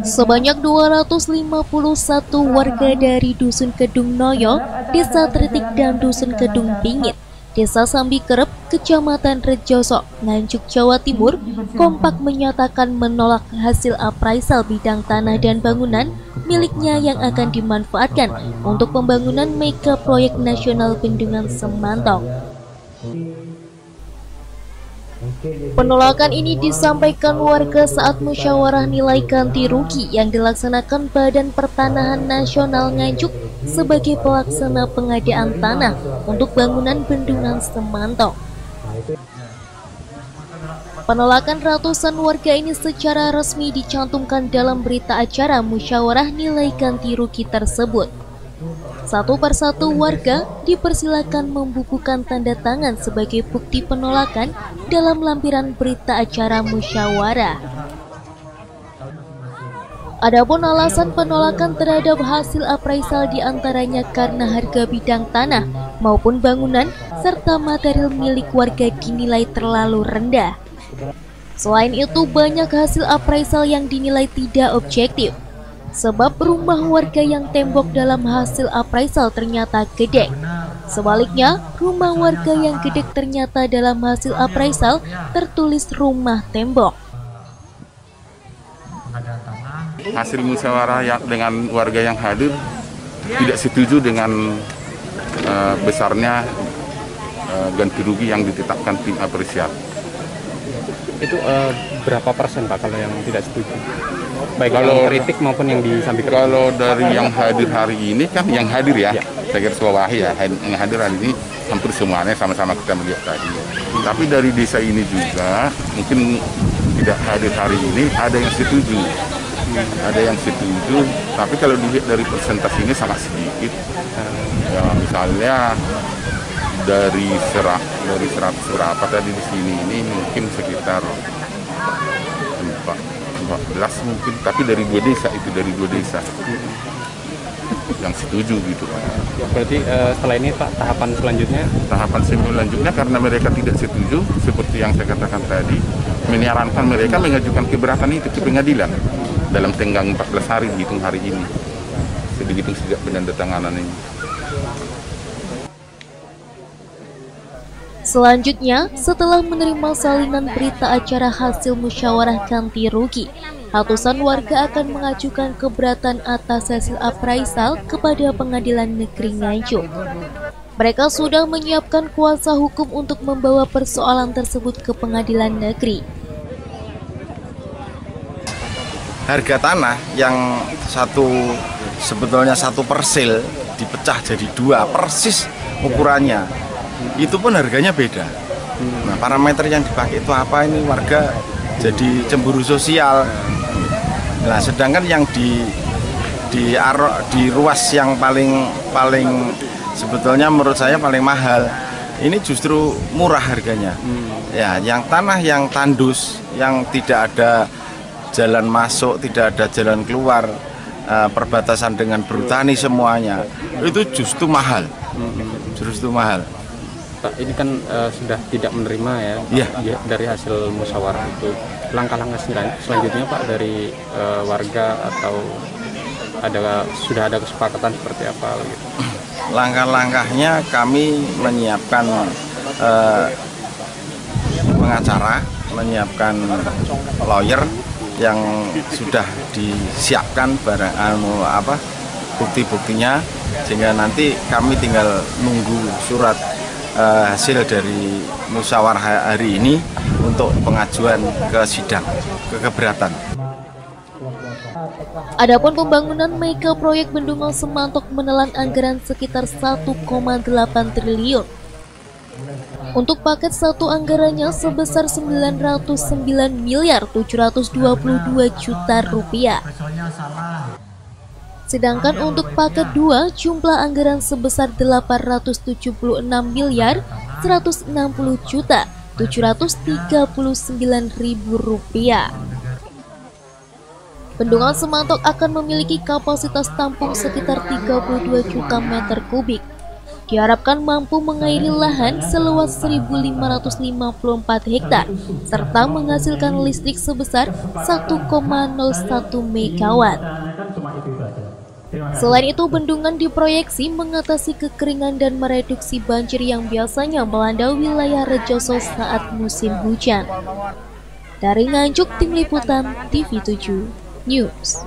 Sebanyak 251 warga dari Dusun Kedung Noyo, Desa Tretik dan Dusun Kedung Bingit, Desa Sambikerep, Kecamatan Rejoso, Nganjuk, Jawa Timur, kompak menyatakan menolak hasil appraisal bidang tanah dan bangunan miliknya yang akan dimanfaatkan untuk pembangunan mega proyek nasional Bendungan Semantong. Penolakan ini disampaikan warga saat musyawarah nilai ganti rugi yang dilaksanakan Badan Pertanahan Nasional Nganjuk sebagai pelaksana pengadaan tanah untuk bangunan Bendungan Semantong. Penolakan ratusan warga ini secara resmi dicantumkan dalam berita acara musyawarah nilai ganti rugi tersebut. Satu persatu warga dipersilakan membukukan tanda tangan sebagai bukti penolakan dalam lampiran berita acara musyawarah. Adapun alasan penolakan terhadap hasil appraisal diantaranya karena harga bidang tanah maupun bangunan serta material milik warga dinilai terlalu rendah. Selain itu, banyak hasil appraisal yang dinilai tidak objektif. Sebab rumah warga yang tembok dalam hasil appraisal ternyata gedek. Sebaliknya, rumah warga yang gedek ternyata dalam hasil appraisal tertulis rumah tembok. Hasil musyawarah dengan warga yang hadir tidak setuju dengan besarnya ganti rugi yang ditetapkan tim apresiat. Itu berapa persen Pak kalau yang tidak setuju? Baik kalau yang kritik maupun yang disampaikan. Kalau dari yang hadir hari ini kan yang hadir ya. Saya kira sebawahi ya, yang hadir hari ini hampir semuanya sama-sama kita melihat tadi. Tapi dari desa ini juga mungkin tidak hadir hari ini ada yang setuju. Ada yang setuju, tapi kalau dilihat dari persentasenya sangat sedikit. Ya, misalnya dari 100 berapa tadi di sini ini mungkin sekitar 14 mungkin, tapi dari dua desa yang setuju gitu. Berarti setelah ini Pak tahapan selanjutnya karena mereka tidak setuju seperti yang saya katakan tadi, menyarankan mereka mengajukan keberatan itu ke pengadilan dalam tenggang 14 hari dihitung hari ini, dihitung sejak penandatanganan ini. Selanjutnya, setelah menerima salinan berita acara hasil musyawarah ganti rugi, ratusan warga akan mengajukan keberatan atas hasil appraisal kepada Pengadilan Negeri Nganjuk. Mereka sudah menyiapkan kuasa hukum untuk membawa persoalan tersebut ke Pengadilan Negeri. Harga tanah yang sebetulnya satu persil dipecah jadi dua persis ukurannya, itu pun harganya beda. Nah, parameter yang dipakai itu apa, ini warga jadi cemburu sosial. Nah, sedangkan yang di ruas yang paling sebetulnya menurut saya paling mahal, ini justru murah harganya. Ya, yang tanah yang tandus, yang tidak ada jalan masuk, tidak ada jalan keluar, perbatasan dengan bertani semuanya, itu justru mahal. Pak, ini kan sudah tidak menerima ya dari hasil musyawarah itu. Langkah-langkah selanjutnya Pak dari warga atau sudah ada kesepakatan seperti apa gitu? Langkah-langkahnya kami menyiapkan pengacara, menyiapkan lawyer yang sudah disiapkan bukti-buktinya, sehingga nanti kami tinggal nunggu surat hasil dari musyawarah hari ini untuk pengajuan ke sidang, ke keberatan. Adapun pembangunan mega proyek Bendungan Semantong menelan anggaran sekitar 1,8 triliun. Untuk paket satu anggarannya sebesar 909 miliar 722 juta rupiah. Sedangkan untuk paket 2 jumlah anggaran sebesar 876 miliar 160 juta 739 ribu rupiah. Bendungan Semantong akan memiliki kapasitas tampung sekitar 32 juta meter kubik. diharapkan mampu mengairi lahan seluas 1.554 hektar serta menghasilkan listrik sebesar 1,01 megawatt. Selain itu, bendungan diproyeksi mengatasi kekeringan dan mereduksi banjir yang biasanya melanda wilayah Rejoso saat musim hujan. Dari Nganjuk, Tim Liputan TV7 News.